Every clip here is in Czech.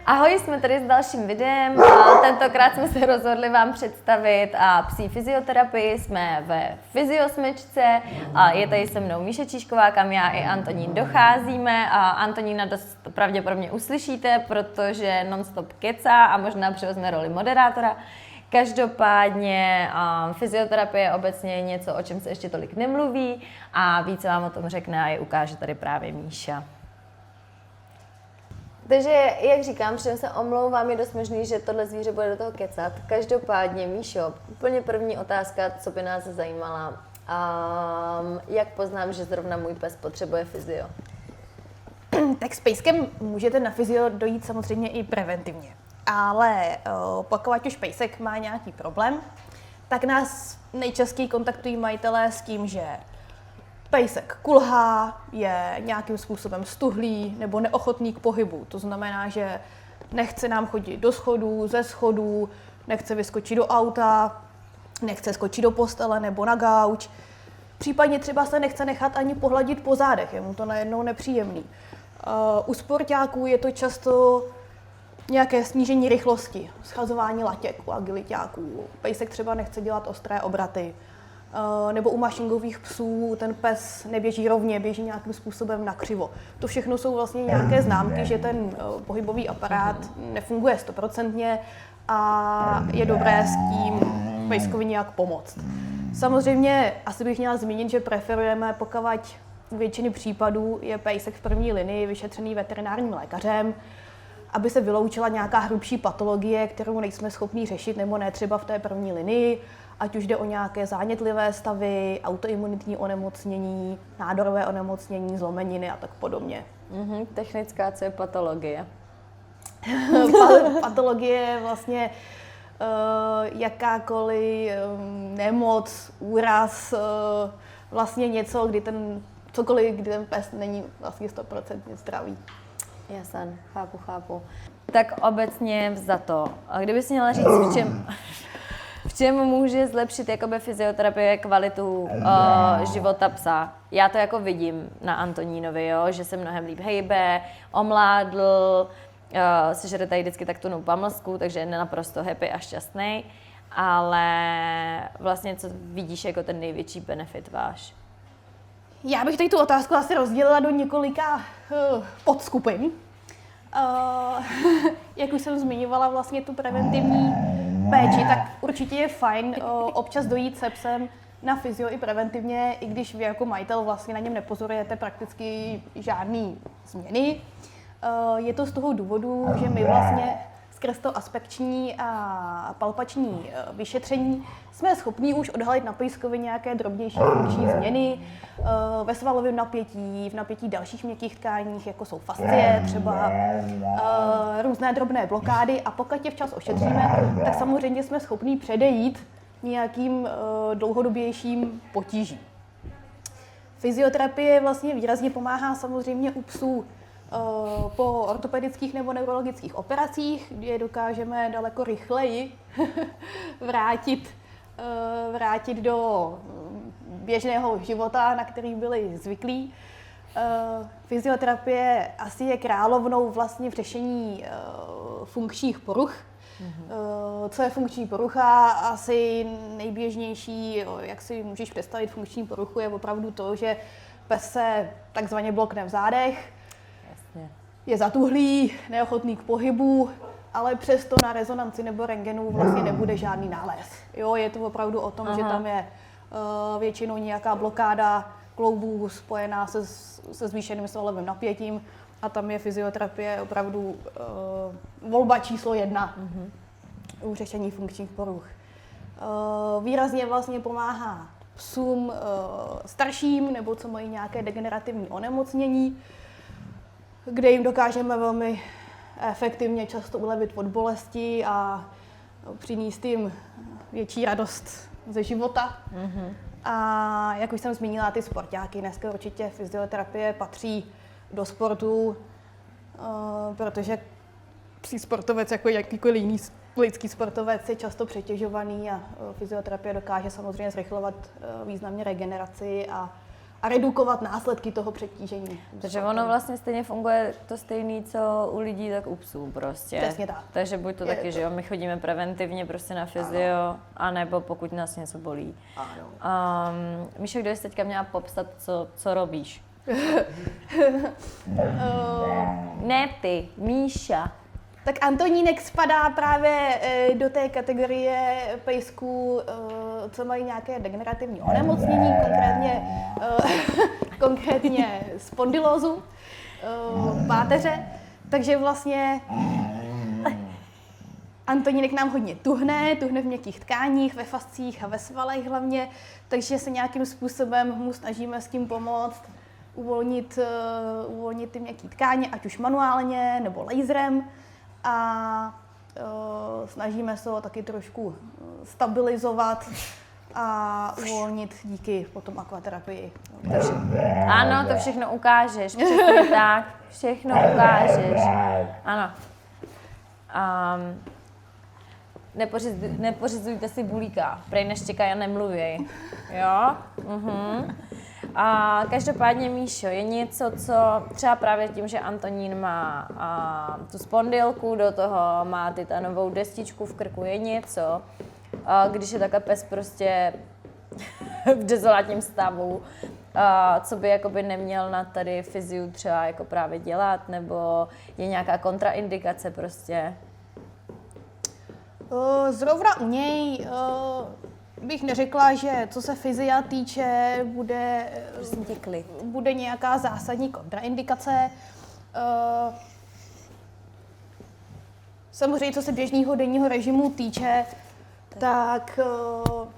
Ahoj, jsme tady s dalším videem a tentokrát jsme se rozhodli vám představit psí fyzioterapii. Jsme ve fyziosmečce a je tady se mnou Míša Číšková, kam já i Antonín docházíme a Antonína dost pravděpodobně uslyšíte, protože nonstop kecá a možná převezme roli moderátora. Každopádně fyzioterapie obecně je něco, o čem se ještě tolik nemluví a více vám o tom řekne a je ukáže tady právě Míša. Takže, jak říkám, předem se omlouvám, je dost možný, že tohle zvíře bude do toho kecat. Každopádně, Míšo, úplně první otázka, co by nás zajímala. Jak poznám, že zrovna můj pes potřebuje fyzio? Tak s pejskem můžete na fyzio dojít samozřejmě i preventivně. Ale pokud už pejsek má nějaký problém, tak nás nejčastěji kontaktují majitelé s tím, že pejsek kulhá, je nějakým způsobem stuhlý nebo neochotný k pohybu. To znamená, že nechce nám chodit do schodů, ze schodů, nechce vyskočit do auta, nechce skočit do postele nebo na gauč. Případně třeba se nechce nechat ani pohladit po zádech, je mu to najednou nepříjemný. U sportáků je to často nějaké snížení rychlosti, schazování latěk u agiliťáků. Pejsek třeba nechce dělat ostré obraty. Nebo u mašingových psů ten pes neběží rovně, běží nějakým způsobem nakřivo. To všechno jsou vlastně nějaké známky, že ten pohybový aparát nefunguje 100% a je dobré s tím pejskovi nějak pomoct. Samozřejmě asi bych měla zmínit, že preferujeme, pokud u většiny případů je pejsek v první linii vyšetřený veterinárním lékařem, aby se vyloučila nějaká hrubší patologie, kterou nejsme schopni řešit, nebo ne třeba v té první linii, ať už jde o nějaké zánětlivé stavy, autoimunitní onemocnění, nádorové onemocnění, zlomeniny a tak podobně. Technická, co je patologie? Patologie je vlastně jakákoliv nemoc, úraz, vlastně něco, kdy ten pes není vlastně 100% zdravý. Jasně, chápu. Tak obecně vzato. A kdybys měla říct, v čem může zlepšit jakoby fyzioterapie kvalitu života psa? Já to jako vidím na Antonínovi, jo? Že se mnohem líp hejbe, omládl, sežere tady vždycky tak tu pamlsku, takže je naprosto happy a šťastný. Ale vlastně co vidíš jako ten největší benefit váš? Já bych tady tu otázku asi rozdělila do několika podskupin. Jak už jsem zmiňovala vlastně tu preventivní péči, tak určitě je fajn občas dojít se psem na fyzio i preventivně, i když vy jako majitel vlastně na něm nepozorujete prakticky žádný změny. Je to z toho důvodu, že my vlastně skrz to aspekční a palpační vyšetření jsme schopni už odhalit na pejskovi nějaké drobnější funkční změny ve svalovém napětí, v napětí dalších měkkých tkáních, jako jsou fascie, třeba různé drobné blokády, a pokud je včas ošetříme, tak samozřejmě jsme schopni předejít nějakým dlouhodobějším potížím. Fyzioterapie vlastně výrazně pomáhá samozřejmě u psů po ortopedických nebo neurologických operacích, kdy je dokážeme daleko rychleji vrátit do běžného života, na který byli zvyklí. Fyzioterapie asi je královnou vlastně v řešení funkčních poruch. Co je funkční porucha? Asi nejběžnější, jak si můžeš představit funkční poruchu, je opravdu to, že pes se takzvaně blokne v zádech, je zatuhlý, neochotný k pohybu, ale přesto na rezonanci nebo rentgenu vlastně nebude žádný nález. Jo, je to opravdu o tom, že tam je většinou nějaká blokáda kloubů spojená se zvýšeným svalovým napětím a tam je fyzioterapie opravdu volba číslo 1 u řešení funkčních poruch. Výrazně vlastně pomáhá psům starším nebo co mají nějaké degenerativní onemocnění, kde jim dokážeme velmi efektivně často ulevit od bolesti a přinést jim větší radost ze života. A jak už jsem zmínila, ty sportáky, dneska určitě fyzioterapie patří do sportu, protože psí sportovec jako jakýkoliv jiný lidský sportovec je často přetěžovaný a fyzioterapie dokáže samozřejmě zrychlovat významně regeneraci a a redukovat následky toho přetížení. Takže ono vlastně stejně funguje to stejné, co u lidí, tak u psů prostě. Přesně tak. Takže buď to taky, že jo, my chodíme preventivně prostě na fyzio, anebo pokud nás něco bolí. Míšo, kdybys teďka měla popsat, co robíš? Ne ty, Míša. Tak Antonínek spadá právě do té kategorie pejsků, co mají nějaké degenerativní onemocnění, konkrétně spondylózu páteře. Takže vlastně Antonínek nám hodně tuhne v měkkých tkáních, ve fascích a ve svalech hlavně, takže se nějakým způsobem mu snažíme s tím pomoct, uvolnit ty měkké tkáně, ať už manuálně nebo laserem. A snažíme se ho taky trošku stabilizovat a uvolnit díky potom akvaterapii. Ano, to všechno ukážeš, přesně tak, všechno ukážeš. Ano. Nepořizujte si bulíka, prej neštěkaj a nemluvěj. Jo? A každopádně, Míšo, je něco, co třeba právě tím, že Antonín má tu spondylku, do toho má titanovou destičku v krku, je něco, když je takhle pes prostě v dezolátním stavu, co by jakoby neměl na tady fyziu třeba jako právě dělat, nebo je nějaká kontraindikace prostě? Zrovna u něj bych neřekla, že co se fyzia týče, bude nějaká zásadní kontraindikace. Samozřejmě, co se běžného denního režimu týče, tak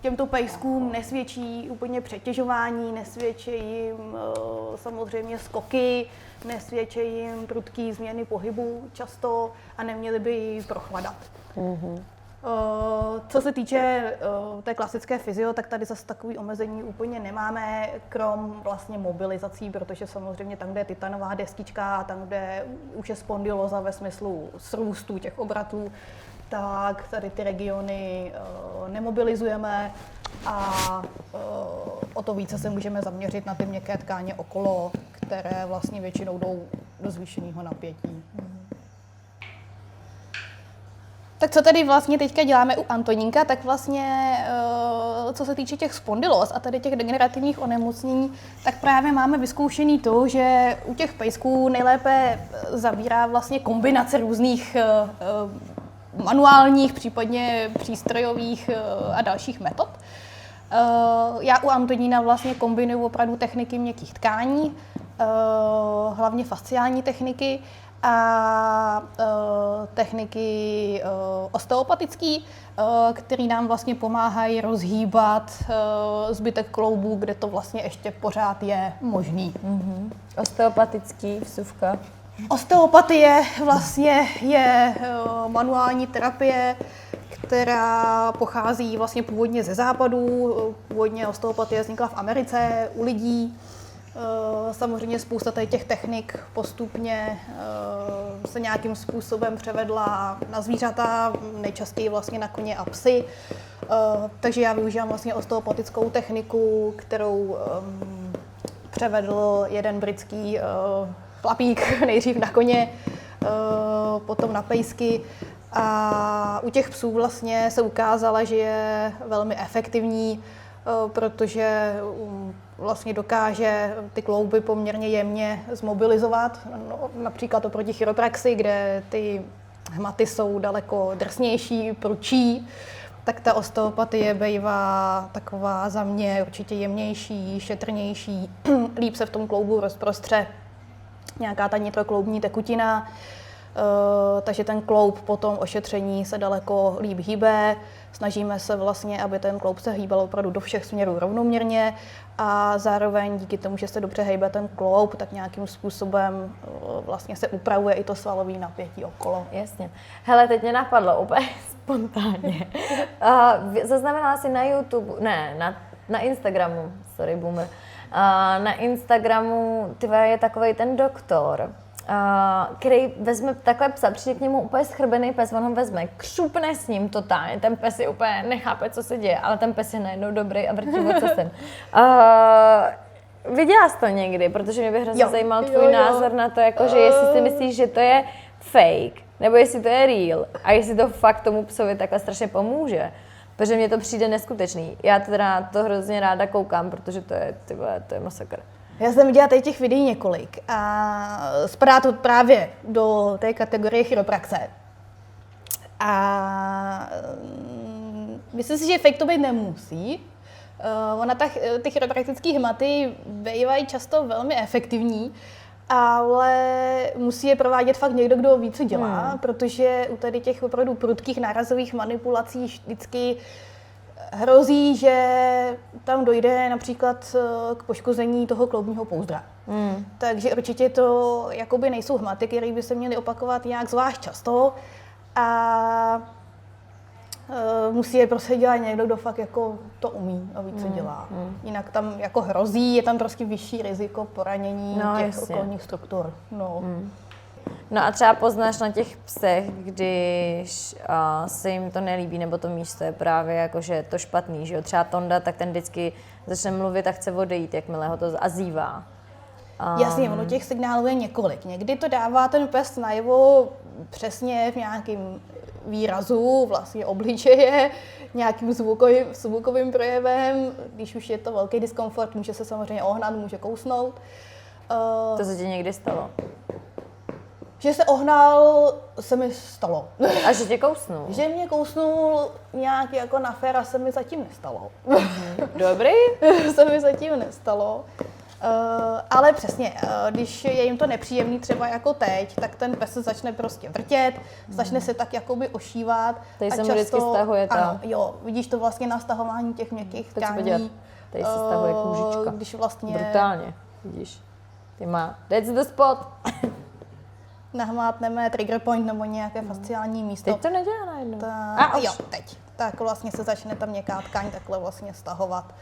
těmto pejskům nesvědčí úplně přetěžování, nesvědčí jim samozřejmě skoky, nesvědčí jim prudký změny pohybu často a neměli by prochladat. Co se týče té klasické fyzio, tak tady zase takový omezení úplně nemáme, krom vlastně mobilizací, protože samozřejmě tam, kde je titanová destička a tam, kde už je spondyloza ve smyslu srůstu těch obratů, tak tady ty regiony nemobilizujeme a o to více se můžeme zaměřit na ty měkké tkáně okolo, které vlastně většinou jdou do zvýšeného napětí. Tak co tady vlastně teďka děláme u Antonínka, tak vlastně co se týče těch spondylóz a tady těch degenerativních onemocnění, tak právě máme vyzkoušený to, že u těch pejsků nejlépe zabírá vlastně kombinace různých manuálních, případně přístrojových a dalších metod. Já u Antonína vlastně kombinuju opravdu techniky měkkých tkání, hlavně fasciální techniky, a techniky osteopatické, které nám vlastně pomáhají rozhýbat zbytek kloubů, kde to vlastně ještě pořád je možný. Osteopatický, vsuvka. Osteopatie vlastně je manuální terapie, která pochází vlastně původně ze západu. Původně osteopatie vznikla v Americe u lidí. Samozřejmě spousta těch technik postupně se nějakým způsobem převedla na zvířata, nejčastěji vlastně na koně a psy. Takže já využívám vlastně osteopatickou techniku, kterou převedl jeden britský chlapík nejdřív na koně, potom na pejsky. A u těch psů vlastně se ukázala, že je velmi efektivní, protože vlastně dokáže ty klouby poměrně jemně zmobilizovat, například oproti chiropraxi, kde ty hmaty jsou daleko drsnější, prudčí, tak ta osteopatie bývá taková za mě určitě jemnější, šetrnější, líp se v tom kloubu rozprostře nějaká ta nitrokloubní tekutina, takže ten kloub po tom ošetření se daleko líp hýbe. Snažíme se vlastně, aby ten kloub se hýbal opravdu do všech směrů rovnoměrně a zároveň díky tomu, že se dobře hejbe ten kloub, tak nějakým způsobem vlastně se upravuje i to svalové napětí okolo. Jasně. Hele, teď mě napadlo úplně spontánně. Zaznamenala jsi na YouTube, na Instagramu, sorry boomer, na Instagramu je takovej ten doktor, který vezme takhle psa, přijde k němu úplně schrbený pes, on ho vezme, křupne s ním totálně, ten pes je úplně nechápe, co se děje, ale ten pes je najednou dobrý a vrtí ocasem. viděla jsi to někdy, protože mě by hrozně zajímal tvůj názor na to, jako, že jestli si myslíš, že to je fake, nebo jestli to je real a jestli to fakt tomu psovi takhle strašně pomůže. Protože mně to přijde neskutečný. Já teda to hrozně ráda koukám, protože to je masakr. Já jsem viděla tady těch videí několik a spadá to právě do té kategorie chiropraxe. A myslím si, že fake to být nemusí. Ty chiropraktické hmaty bývají často velmi efektivní, ale musí je provádět fakt někdo, kdo ví, co dělá, protože u tady těch opravdu prudkých nárazových manipulací vždycky hrozí, že tam dojde například k poškození toho kloubního pouzdra. Takže určitě to jakoby nejsou hmaty, které by se měly opakovat nějak zvlášť často a musí je prostě dělat někdo, kdo fakt jako to umí a ví, co dělá. Jinak tam jako hrozí, je tam prostě vyšší riziko poranění těch okolních struktur. No a třeba poznáš na těch psech, když se jim to nelíbí, nebo to místo je právě jakože to špatný, že jo? Třeba Tonda, tak ten vždycky začne mluvit a chce odejít, jakmile ho to azývá. Jasně, ono těch signálů je několik. Někdy to dává ten pes najevo přesně v nějakém výrazu, vlastně obličeje, nějakým zvukovým projevem. Když už je to velký diskomfort, může se samozřejmě ohnat, může kousnout. To se ti někdy stalo? Že se ohnal, se mi stalo. A že tě kousnul? Že mě kousnul nějak jako na féra, se mi zatím nestalo. Dobrý? Se mi zatím nestalo. Ale přesně, když je jim to nepříjemný třeba jako teď, tak ten pes se začne prostě vrtět, začne se tak jakoby ošívat. Tady se mu vždycky stahuje ta... Ano, jo, vidíš to vlastně na stahování těch měkkých tkání. Tady se stahuje kůžička. Když vlastně... Brutálně, vidíš. Ty má, that's the spot. Nahmátneme trigger point nebo nějaké fasciální místo. Teď to nedělá najednou. Jo, teď. Tak vlastně se začne ta měkká tkáň takhle vlastně stahovat.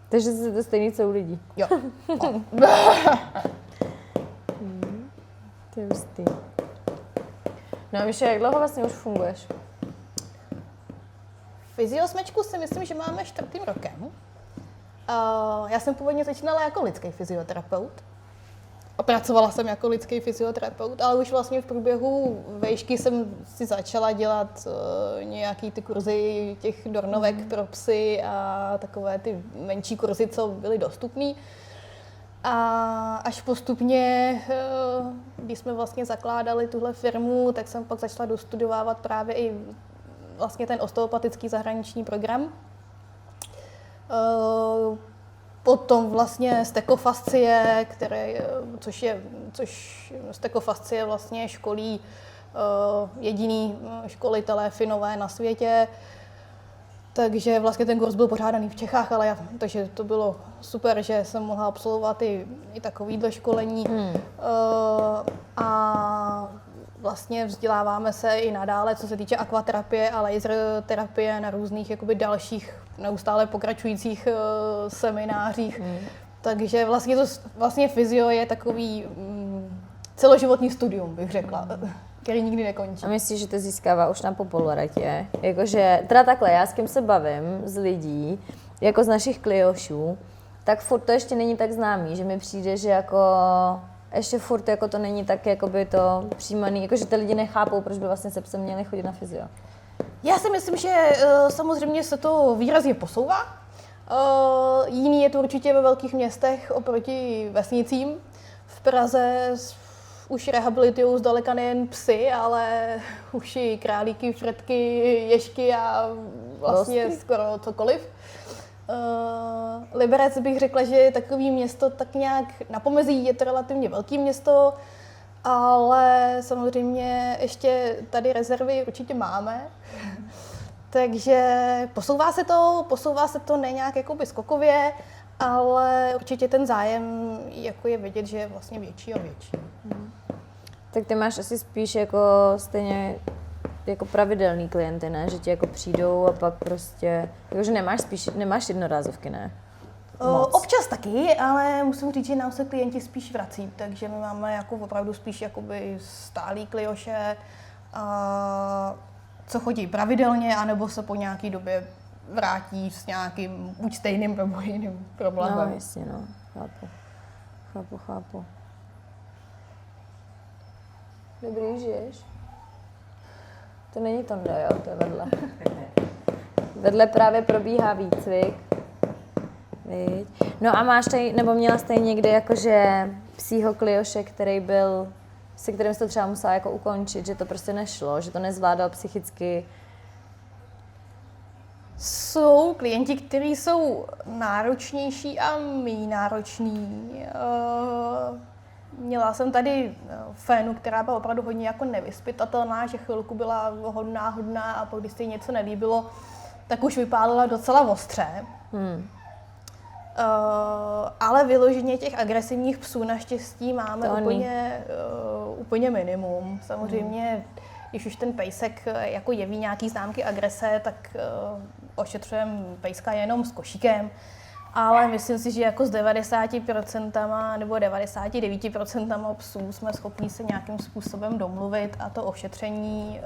Takže je to stejný, co u lidí. Jo. To je hustý. No a Míšo, jak dlouho vlastně už funguješ? Fyziosmečku si myslím, že máme 4. rokem. Já jsem původně začínala jako lidský fyzioterapeut. Pracovala jsem jako lidský fyzioterapeut, ale už vlastně v průběhu vejšky jsem si začala dělat nějaký ty kurzy těch dornovek pro psy a takové ty menší kurzy, co byly dostupné. A až postupně, když jsme vlastně zakládali tuhle firmu, tak jsem pak začala dostudovávat právě i vlastně ten osteopatický zahraniční program. Potom vlastně stekofascie, což stekofascie vlastně školí jediný školitelé Finové na světě. Takže vlastně ten kurz byl pořádaný v Čechách, takže to bylo super, že jsem mohla absolvovat i takovýhle školení. A vlastně vzděláváme se i nadále, co se týče akvaterapie a laser terapie na různých jakoby dalších neustále pokračujících seminářích. Takže vlastně fyzio je takový celoživotní studium, bych řekla, který nikdy nekončí. A myslíš, že to získává už na popularitě? Jakože, teda takhle, já s kým se bavím, z lidí, jako z našich kliošů, tak furt to ještě není tak známý, že mi přijde, že jako ještě furt jako to není tak jakoby to přijímaný, jakože ty lidi nechápou, proč by vlastně se psem měli chodit na fyzio. Já si myslím, že samozřejmě se to výrazně posouvá. Jiný je to určitě ve velkých městech oproti vesnicím. V Praze už rehabilitují zdaleka nejen psy, ale už i králíky, fretky, ježky a vlastně skoro cokoliv. Liberec bych řekla, že je takový město tak nějak na pomezí, je to relativně velké město, ale samozřejmě ještě tady rezervy určitě máme. Takže posouvá se to ne nějak jakoby skokově, ale určitě ten zájem jako je vidět, že je vlastně větší a větší. Tak ty máš asi spíš jako stejně jako pravidelný klienty, ne? Že ti jako přijdou a pak prostě, jakože nemáš jednorázovky, ne? Občas taky, ale musím říct, že nám se klienti spíš vrací, takže my máme jako opravdu spíš jakoby stálý klioše, co chodí pravidelně, anebo se po nějaký době vrátí s nějakým buď stejným nebo jiným problémem. No, jasně, no. Chápu. Dobrý, žiješ? To není Tonda, jo, to je vedle. Vedle právě probíhá výcvik. Viď? No a máš tady, nebo měla jste někdy jakože psího klioše, který byl, se kterým jsi to třeba musela jako ukončit, že to prostě nešlo, že to nezvládal psychicky? Jsou klienti, kteří jsou náročnější a méně nároční. Měla jsem tady fénu, která byla opravdu hodně jako nevyzpytatelná, že chvilku byla hodná a pak, když se jí něco nelíbilo, tak už vypálila docela ostře. Ale vyloženě těch agresivních psů naštěstí máme úplně minimum. Samozřejmě, když už ten pejsek jako jeví nějaký známky agrese, tak ošetřujeme pejska jenom s košíkem. Ale myslím si, že jako s 90% nebo 99% psů jsme schopni se nějakým způsobem domluvit a to ošetření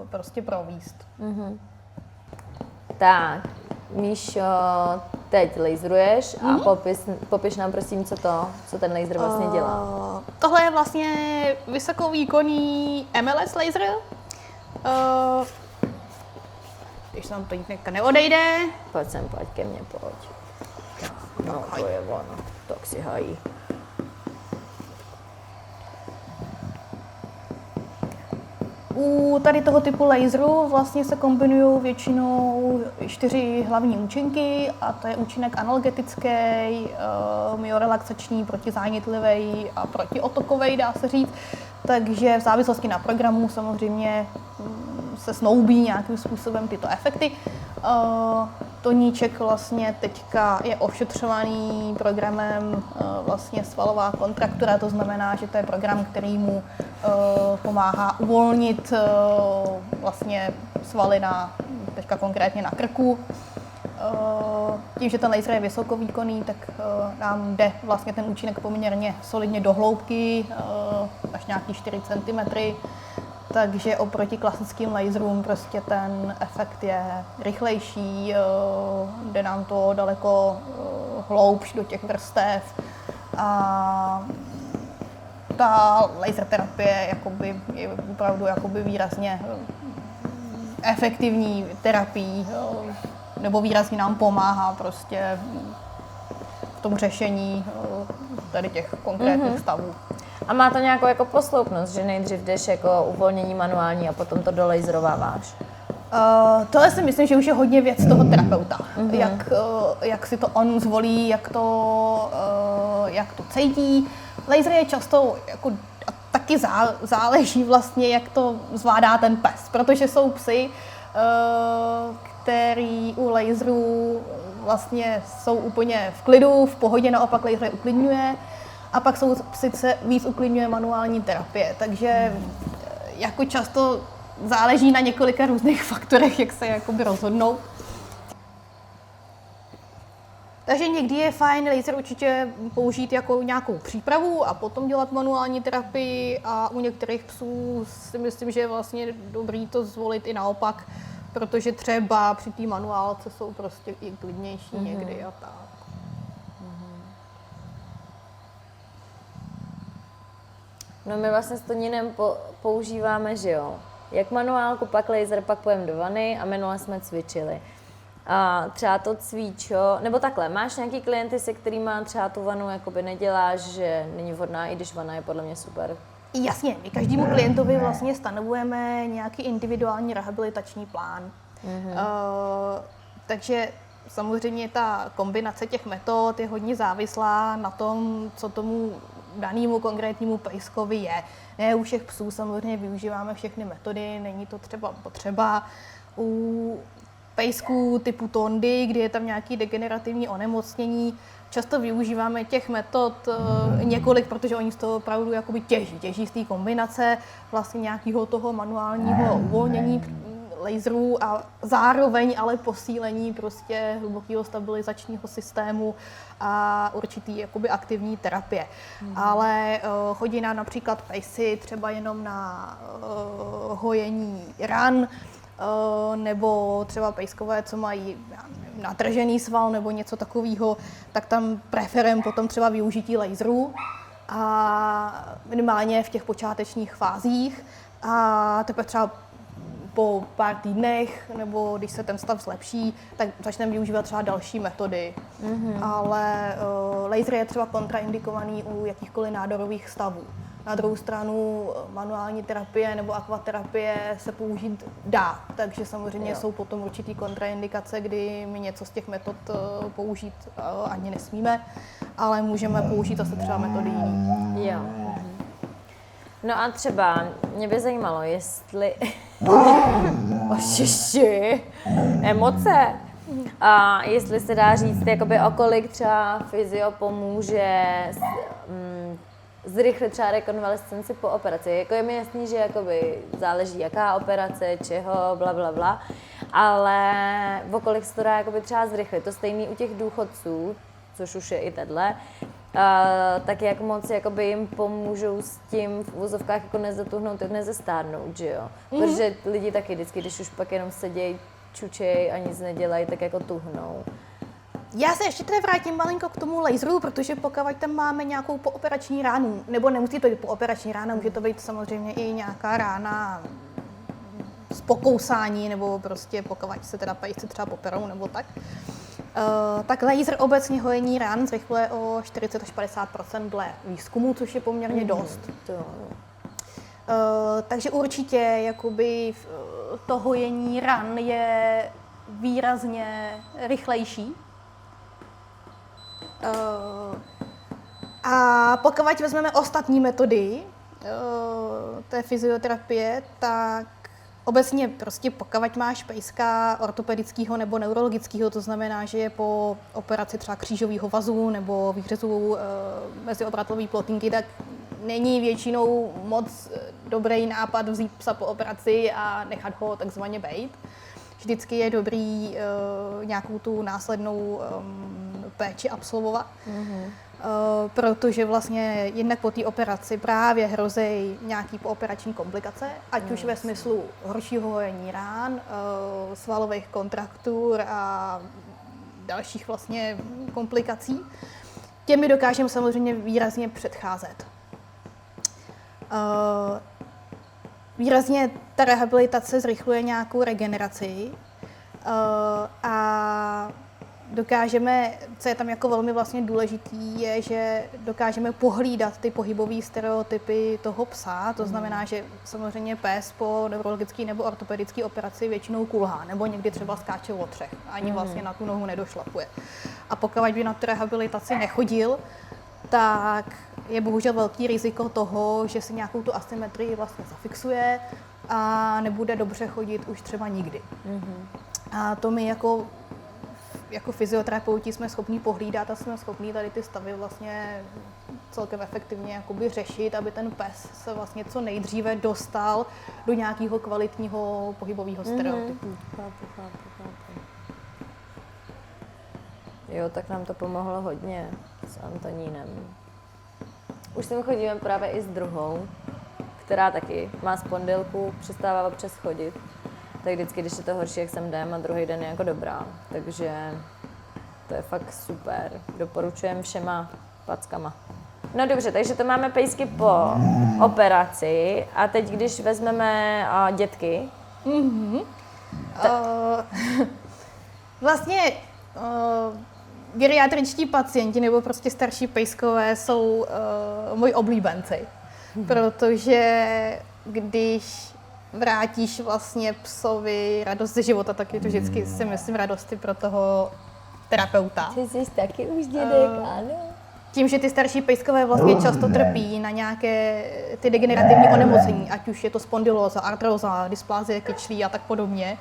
prostě provést. Tak, Míšo, teď laseruješ a popiš nám prosím, co ten laser vlastně dělá. Tohle je vlastně vysokovýkonný MLS laser. Když nám to někde neodejde. Pojď sem, pojď ke mně, pojď. No, to je ono, tak si hají. U tady toho typu laseru vlastně se kombinují většinou 4 hlavní účinky a to je účinek analgetický, myorelaxační, protizánětlivý a protiotokový, dá se říct. Takže v závislosti na programu samozřejmě se snoubí nějakým způsobem tyto efekty. Toníček vlastně teďka je ošetřovaný programem vlastně svalová kontraktura, to znamená, že to je program, který mu pomáhá uvolnit vlastně svaly teďka konkrétně na krku. Tím, že ten laser je vysokovýkonný, tak nám jde vlastně ten účinek poměrně solidně do hloubky, až nějaký 4 cm. Takže oproti klasickým laserům prostě ten efekt je rychlejší, jde nám to daleko hloubš do těch vrstev a ta laser terapie je opravdu výrazně efektivní terapií, nebo výrazně nám pomáhá prostě v tom řešení tady těch konkrétních stavů. A má to nějakou jako posloupnost, že nejdřív jdeš jako uvolnění manuální a potom to dolaserováváš? Tohle si myslím, že už je hodně věc toho terapeuta. Jak si to on zvolí, jak to cítí. Laser je často jako taky záleží vlastně, jak to zvládá ten pes, protože jsou psy, který u laserů vlastně jsou úplně v klidu, v pohodě, naopak laser je uklidňuje. A pak jsou psy, se víc uklidňuje manuální terapie, takže jako často záleží na několika různých faktorech, jak se jakoby rozhodnou. Takže někdy je fajn laser určitě použít jako nějakou přípravu a potom dělat manuální terapii a u některých psů si myslím, že je vlastně dobrý to zvolit i naopak, protože třeba při té manuálce jsou prostě i klidnější někdy a tak. No my vlastně s Tonínem používáme, že jo, jak manuálku, pak laser, pak půjdeme do vany a minule jsme cvičili. A třeba to cvičo, nebo takhle, máš nějaký klienty, se kterými třeba tu vanu jakoby neděláš, že není vhodná, i když vana je podle mě super? Jasně, my každému klientovi vlastně stanovujeme nějaký individuální rehabilitační plán. Takže samozřejmě ta kombinace těch metod je hodně závislá na tom, co tomu danému konkrétnímu pejskovi je. Ne u všech psů samozřejmě využíváme všechny metody, není to třeba potřeba. U pejsků typu Tondy, kdy je tam nějaký degenerativní onemocnění, často využíváme těch metod několik, protože oni z toho opravdu jakoby těží z té kombinace vlastně nějakého toho manuálního uvolnění laserů a zároveň ale posílení prostě hlubokého stabilizačního systému a určitý jakoby aktivní terapie. Ale chodí nám například pejsy třeba jenom na hojení ran, nebo třeba pejskové, co mají natržený sval nebo něco takového, tak tam preferujeme potom třeba využití laserů a minimálně v těch počátečních fázích a teprve třeba po pár týdnech, nebo když se ten stav zlepší, tak začneme využívat třeba další metody. Ale laser je třeba kontraindikovaný u jakýchkoliv nádorových stavů. Na druhou stranu manuální terapie nebo akvaterapie se použít dá, takže samozřejmě jsou potom určitý kontraindikace, kdy my něco z těch metod použít ani nesmíme, ale můžeme použít zase třeba metody jiný. Jo. No a třeba mě by zajímalo, jestli... Ošiši, emoce. A jestli se dá říct, jakoby o kolik třeba fyzio pomůže zrychlit třeba rekonvalescenci po operaci. Jako je mi jasný, že jakoby záleží jaká operace, čeho, bla, bla, bla, ale o kolik se to dá jakoby třeba zrychlit. To stejný u těch důchodců, což už je i tenhle, tak jak moc jakoby jim pomůžou s tím v uvozovkách jako nezatuhnout, nezestárnout, že jo? Protože lidi taky vždycky, když už pak jenom sedějí, čučej a nic nedělají, tak jako tuhnou. Já se ještě tedy vrátím malinko k tomu laseru, protože pokud tam máme nějakou pooperační ránu, nebo nemusí to být pooperační rána, může to být samozřejmě i nějaká rána z pokousání, nebo prostě pokud se teda pejsci třeba poperou, nebo tak. Tak laser obecně hojení rán zrychluje o 40 až 50% dle výzkumu, což je poměrně dost. Takže určitě jakoby to hojení ran je výrazně rychlejší. A pokud vezmeme ostatní metody té fyzioterapie, tak obecně prostě pokud máš pejska ortopedického nebo neurologického, to znamená, že je po operaci třeba křížového vazu nebo výřezu meziobratlové plotínky, tak není většinou moc dobrý nápad vzít psa po operaci a nechat ho takzvaně bejt. Vždycky je dobrý nějakou tu následnou péči absolvovat, protože vlastně jednak po té operaci právě hrozí nějaký pooperační komplikace, ať už ve smyslu horšího hojení rán, svalových kontraktur a dalších vlastně komplikací. Těmi dokážeme samozřejmě výrazně předcházet. Výrazně ta rehabilitace zrychluje nějakou regeneraci a dokážeme, co je tam jako velmi vlastně důležitý, je, že dokážeme pohlídat ty pohybové stereotypy toho psa. To znamená, že samozřejmě pes po neurologické nebo ortopedické operaci většinou kulhá, nebo někdy třeba skáče o třech, ani vlastně na tu nohu nedošlapuje. A pokud by na tu rehabilitaci nechodil, tak je bohužel velký riziko toho, že si nějakou tu asymetrii vlastně zafixuje a nebude dobře chodit už třeba nikdy. A to my jako fyzioterapeuti jsme schopni pohlídat a jsme schopni tady ty stavy vlastně celkem efektivně jakoby řešit, aby ten pes se vlastně co nejdříve dostal do nějakého kvalitního pohybového stereotypu. Chápu. Jo, tak nám to pomohlo hodně s Antonínem. Už sem chodíme právě i s druhou, která taky má spondylku, přestává občas chodit. Tak vždycky, když je to horší, jak sem jdem a druhý den je jako dobrá. Takže to je fakt super. Doporučujem všema packama. No dobře, takže to máme pejsky po operaci a teď, když vezmeme dětky. Vlastně geriatričtí pacienti nebo prostě starší pejskové jsou moji oblíbenci, protože když vrátíš vlastně psovi radost ze života, tak je to vždycky, si myslím, radosti pro toho terapeuta. Ty jsi taky už dědek, ano. Tím, že ty starší pejskové vlastně často trpí na nějaké ty degenerativní onemocnění, ať už je to spondylóza, artróza, dysplázie kyčlí a tak podobně,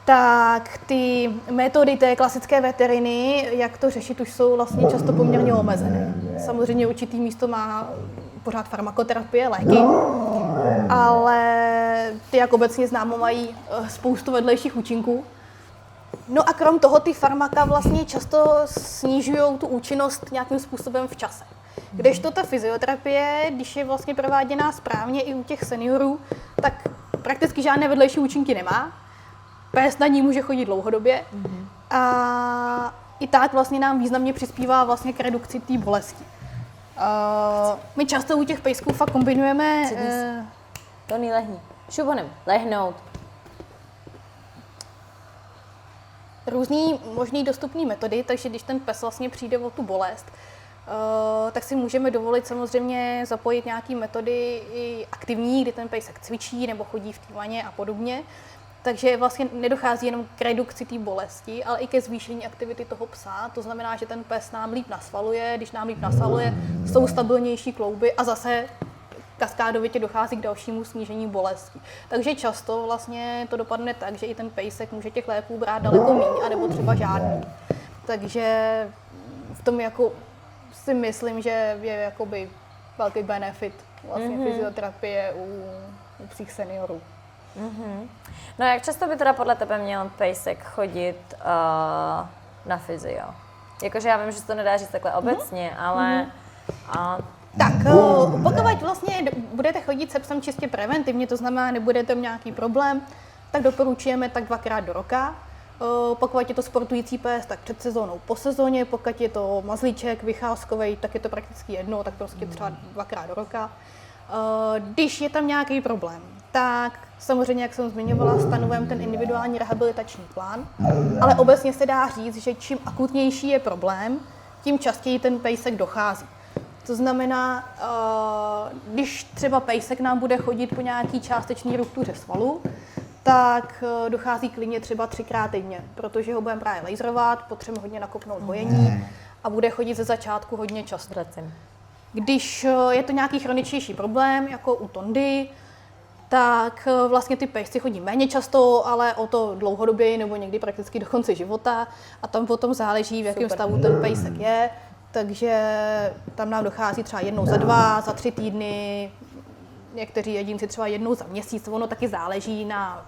tak ty metody té klasické veteriny, jak to řešit, už jsou vlastně často poměrně omezené. Samozřejmě určitý místo má pořád farmakoterapie, léky, ale ty, jak obecně známo, mají spoustu vedlejších účinků. No a krom toho ty farmaka vlastně často snižují tu účinnost nějakým způsobem v čase. Kdežto ta fyzioterapie, když je vlastně prováděná správně i u těch seniorů, tak prakticky žádné vedlejší účinky nemá. Pes na ní může chodit dlouhodobě. A i tak vlastně nám významně přispívá vlastně k redukci té bolesti. My často u těch pejsků fakt kombinujeme... Tony, lehni. Šup lehnout. Různý možný dostupné metody, takže když ten pes vlastně přijde o tu bolest, tak si můžeme dovolit samozřejmě zapojit nějaké metody i aktivní, kdy ten pejsek cvičí nebo chodí v té vaně a podobně. Takže vlastně nedochází jenom k redukci té bolesti, ale i ke zvýšení aktivity toho psa. To znamená, že ten pes nám líp nasvaluje, když nám líp nasvaluje, jsou stabilnější klouby a zase kaskádovitě dochází k dalšímu snížení bolesti. Takže často vlastně to dopadne tak, že i ten pejsek může těch léků brát daleko méně, anebo třeba žádný. Takže v tom jako si myslím, že je jakoby velký benefit vlastně fyzioterapie u psích seniorů. No jak často by teda podle tebe měl pejsek chodit na fyzio? Jakože já vím, že se to nedá říct takhle obecně, ale... Tak, pokud vlastně budete chodit se psem čistě preventivně, to znamená, nebudete mít nějaký problém, tak doporučujeme tak 2krát do roka. Pokud je to sportující pes, tak před sezónou, po sezóně, pokud je to mazlíček, vycházkovej, tak je to prakticky jedno, tak prostě třeba 2krát do roka. Když je tam nějaký problém, tak samozřejmě, jak jsem zmiňovala, stanovujeme ten individuální rehabilitační plán, ale obecně se dá říct, že čím akutnější je problém, tím častěji ten pejsek dochází. To znamená, když třeba pejsek nám bude chodit po nějaký částečný ruptuře svalu, tak dochází klidně třeba 3krát týdně, protože ho budeme právě laserovat, potřebujeme hodně nakopnout hojení a bude chodit ze začátku hodně často. Když je to nějaký chroničnější problém, jako u tondy, tak vlastně ty pejsci chodí méně často, ale o to dlouhodobě nebo někdy prakticky do konce života a tam potom záleží, v jakém stavu ten pejsek je. Takže tam nám dochází třeba jednou za 2, za 3 týdny, někteří jedinci třeba jednou za měsíc, ono taky záleží na,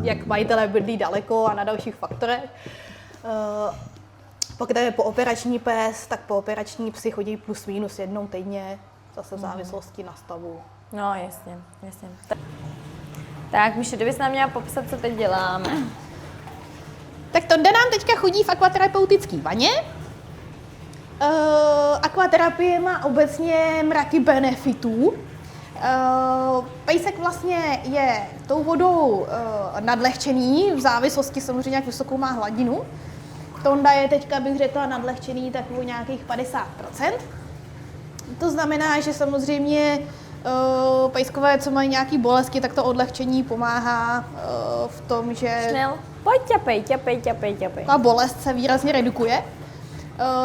jak majitelé bydlí daleko a na dalších faktorech. Pokud je pooperační pes, tak pooperační psi chodí plus minus jednou týdně, zase v závislosti na stavu. No jasně. Tak Míšo, kdybys nám měla popsat, co teď děláme. Tak Tonda nám teďka chodí v akvaterapeutické vaně. Akvaterapie má obecně mraky benefitů. Pejsek vlastně je tou vodou nadlehčený, v závislosti samozřejmě, jak vysokou má hladinu. Tonda je teďka, bych řekla, nadlehčený tak o nějakých 50%. To znamená, že samozřejmě pejskové, co mají nějaké bolesti, tak to odlehčení pomáhá v tom, že Šnel, pojď ťapej. ta bolest se výrazně redukuje.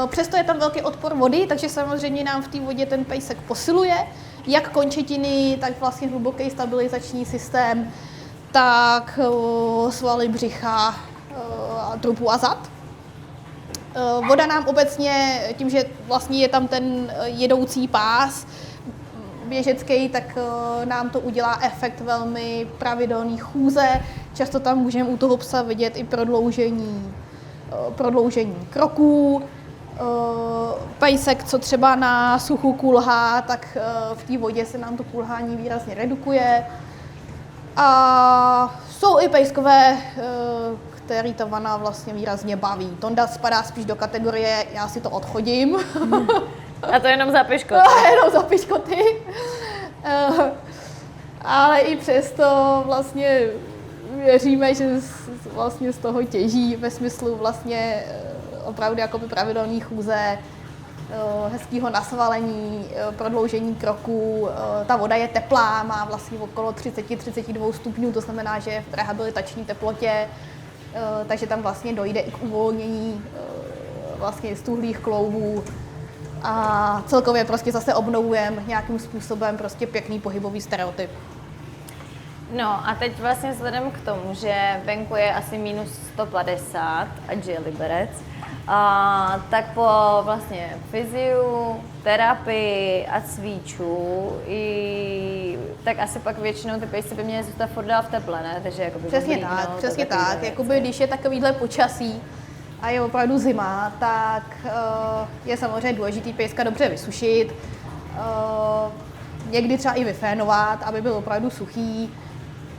Přesto je tam velký odpor vody, takže samozřejmě nám v té vodě ten pejsek posiluje, jak končetiny, tak vlastně hluboký stabilizační systém, tak svaly břicha, trupu a zad. Voda nám obecně, tím, že vlastně je tam ten jedoucí pás běžecký, tak nám to udělá efekt velmi pravidelný chůze. Často tam můžeme u toho psa vidět i prodloužení kroků. Pejsek, co třeba na suchu kulhá, tak v té vodě se nám to kulhání výrazně redukuje. A jsou i pejskové, který ta vana vlastně výrazně baví. Tonda spadá spíš do kategorie, já si to odchodím. A to jenom za piškoty. Jenom za piškoty. Ale i přesto vlastně věříme, že vlastně z toho těží ve smyslu vlastně opravdu jakoby pravidelný chůze, hezkého nasvalení, prodloužení kroků. Ta voda je teplá, má vlastně okolo 30-32 stupňů, to znamená, že je v rehabilitační teplotě, takže tam vlastně dojde i k uvolnění vlastně stuhlých kloubů a celkově prostě zase obnovujeme nějakým způsobem prostě pěkný pohybový stereotyp. No a teď vlastně vzhledem k tomu, že venku je asi minus 150, ať je Liberec, tak po vlastně fyziu, terapii a cviču, tak asi pak většinou ty pejsci by měly zůstat furt dál v teple, ne? Takže jakoby Přesně tak. Jakoby, když je takovýhle počasí a je opravdu zima, tak je samozřejmě důležitý pejska dobře vysušit, někdy třeba i vyfénovat, aby byl opravdu suchý.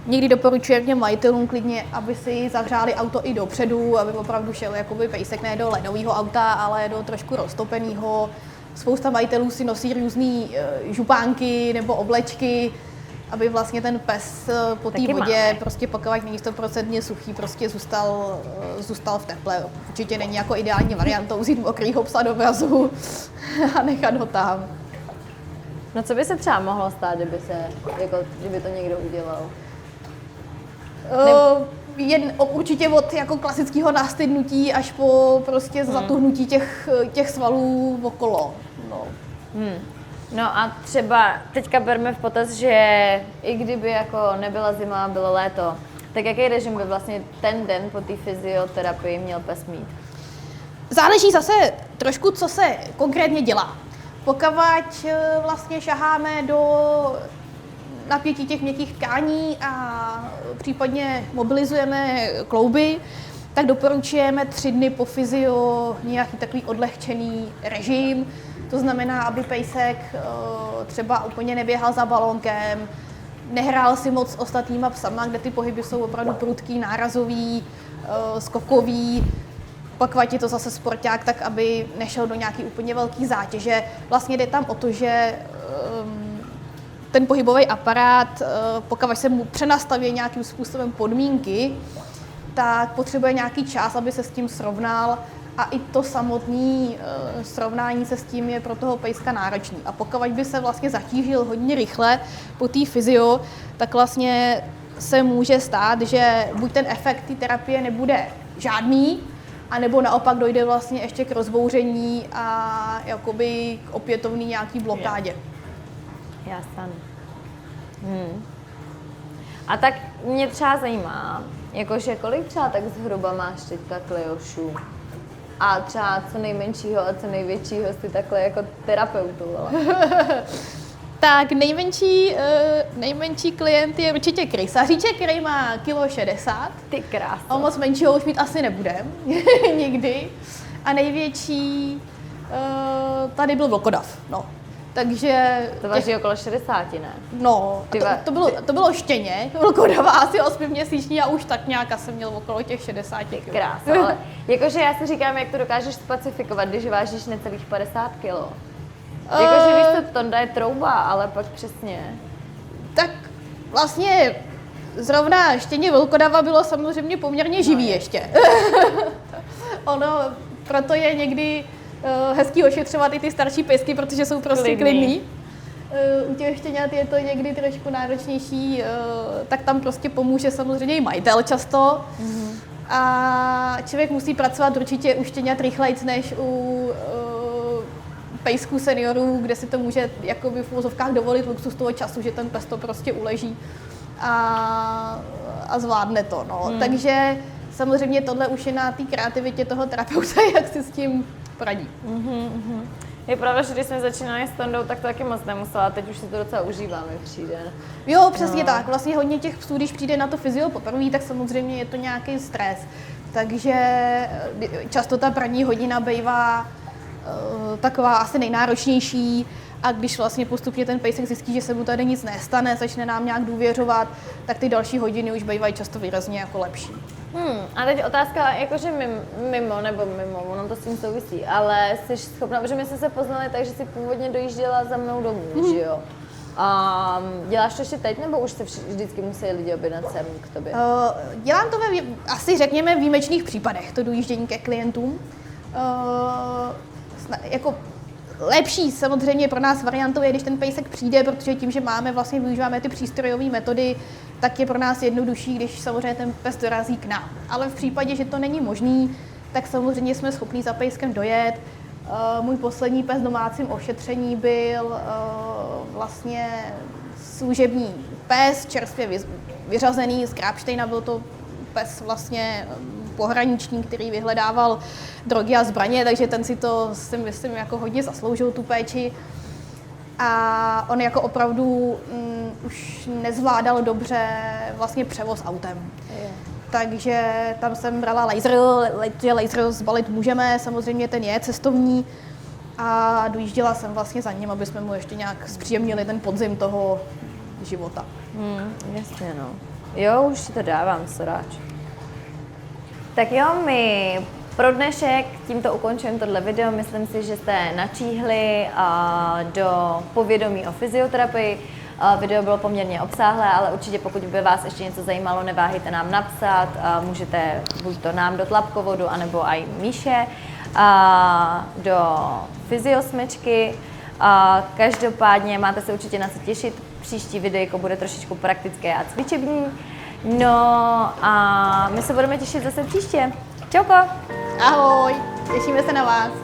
Někdy doporučujeme těm majitelům klidně, aby si zahřáli auto i dopředu, aby opravdu šel jakoby pejsek ne do ledového auta, ale do trošku roztopeného. Spousta majitelů si nosí různé župánky nebo oblečky, aby vlastně ten pes po té Taky vodě, máme. prostě pokud není 100% suchý, prostě zůstal v teple. Určitě není jako ideální variantou vzít mokrýho psa do vrazu a nechat ho tam. No co by se třeba mohlo stát, kdyby to někdo udělal? Určitě od jako klasického nastydnutí až po prostě zatuhnutí těch svalů okolo. No. No a třeba teďka berme v potaz, že i kdyby jako nebyla zima, bylo léto, tak jaký režim by vlastně ten den po té fyzioterapii měl pes mít? Záleží zase trošku, co se konkrétně dělá. Pokud vlastně šaháme do napětí těch měkkých tkání a případně mobilizujeme klouby, tak doporučujeme 3 dny po fyzio nějaký takový odlehčený režim. To znamená, aby pejsek třeba úplně neběhal za balónkem, nehrál si moc s ostatníma psama, kde ty pohyby jsou opravdu prudký, nárazový, skokový. Pak je to zase sporták, tak aby nešel do nějaký úplně velký zátěže. Vlastně jde tam o to, že ten pohybový aparát, pokud se mu přenastaví nějakým způsobem podmínky, tak potřebuje nějaký čas, aby se s tím srovnal a i to samotné srovnání se s tím je pro toho pejska náročný. A pokud by se vlastně zatížil hodně rychle po té fyzio, tak vlastně se může stát, že buď ten efekt té terapie nebude žádný, anebo naopak dojde vlastně ještě k rozbouření a jakoby k opětovný nějaký blokádě. Jasně. A tak mě třeba zajímá, jakože kolik třeba tak zhruba máš teďka klejošů? A třeba co nejmenšího a co největšího jsi takhle jako terapeutovala? Tak nejmenší klient je určitě krysaříček, který má 1,60 kg. Ty krásno. A moc menšího už mít asi nebudem, nikdy. A největší tady byl vlkodav, no. Takže... To váží okolo 60, ne? No, to bylo štěně, vlkodava asi 8měsíční a už tak nějak jsem měl okolo těch 60 kg. Krásno, ale jakože já si říkám, jak to dokážeš specifikovat, když vážíš necelých 50 kg. Jakože víš, co tonda je trouba, ale pak přesně. Tak vlastně zrovna štěně vlkodava bylo samozřejmě poměrně živý ještě. Ono, proto je někdy hezký ošetřovat i ty starší pejsky, protože jsou prostě klidný. U těch štěňat je to někdy trošku náročnější, tak tam prostě pomůže samozřejmě i majitel často. A člověk musí pracovat určitě u štěňat rychlejc než u pejsků seniorů, kde si to může jakoby v uvozovkách dovolit luxus toho času, že ten pes to prostě uleží a zvládne to. No. Takže samozřejmě tohle už je na té kreativitě toho terapeuta, jak si s tím poradí. Je pravda, že když jsme začínali s Tondou, tak to taky moc nemusela, teď už si to docela užíváme, přijde. Jo, přesně tak. Vlastně hodně těch psů, když přijde na to fyzio poprvé, tak samozřejmě je to nějaký stres. Takže často ta první hodina bývá taková asi nejnáročnější a když vlastně postupně ten pejsek zjistí, že se mu tady nic nestane, začne nám nějak důvěřovat, tak ty další hodiny už bývají často výrazně jako lepší. A teď otázka, jakože mimo, ono to s tím souvisí, ale jsi schopná, protože my jsme se poznali tak, že jsi původně dojížděla za mnou domů, že jo? A děláš to ještě teď, nebo už se vždycky musí lidi objednat sem k tobě? Dělám to ve asi řekněme výjimečných případech, to dojíždění ke klientům. Jako lepší samozřejmě pro nás variantou je, když ten pejsek přijde, protože tím, že využíváme ty přístrojové metody, tak je pro nás jednodušší, když samozřejmě ten pes dorazí k nám. Ale v případě, že to není možný, tak samozřejmě jsme schopni za pejskem dojet. Můj poslední pes v domácím ošetření byl vlastně služební pes, čerstvě vyřazený z Krapštejna, byl to pes vlastně pohraniční, který vyhledával drogy a zbraně, takže ten si to, si myslím, jako hodně zasloužil tu péči. A on jako opravdu už nezvládal dobře vlastně převoz autem. Takže tam jsem brala laser zbalit můžeme, samozřejmě ten je cestovní. A dojížděla jsem vlastně za ním, aby jsme mu ještě nějak zpříjemnili ten podzim toho života. Jasně, no. Jo, už ti to dávám, soráč. Tak jo, my pro dnešek tímto ukončujeme tohle video. Myslím si, že jste načíhli do povědomí o fyzioterapii. Video bylo poměrně obsáhlé, ale určitě pokud by vás ještě něco zajímalo, neváhejte nám napsat. Můžete buď to nám do Tlapkovodu, anebo i Míše do fyziosmečky. Každopádně máte se určitě na co těšit. Příští videjko bude trošičku praktické a cvičební. No a my se budeme těšit zase příště. Čauko! Ahoj, těšíme se na vás.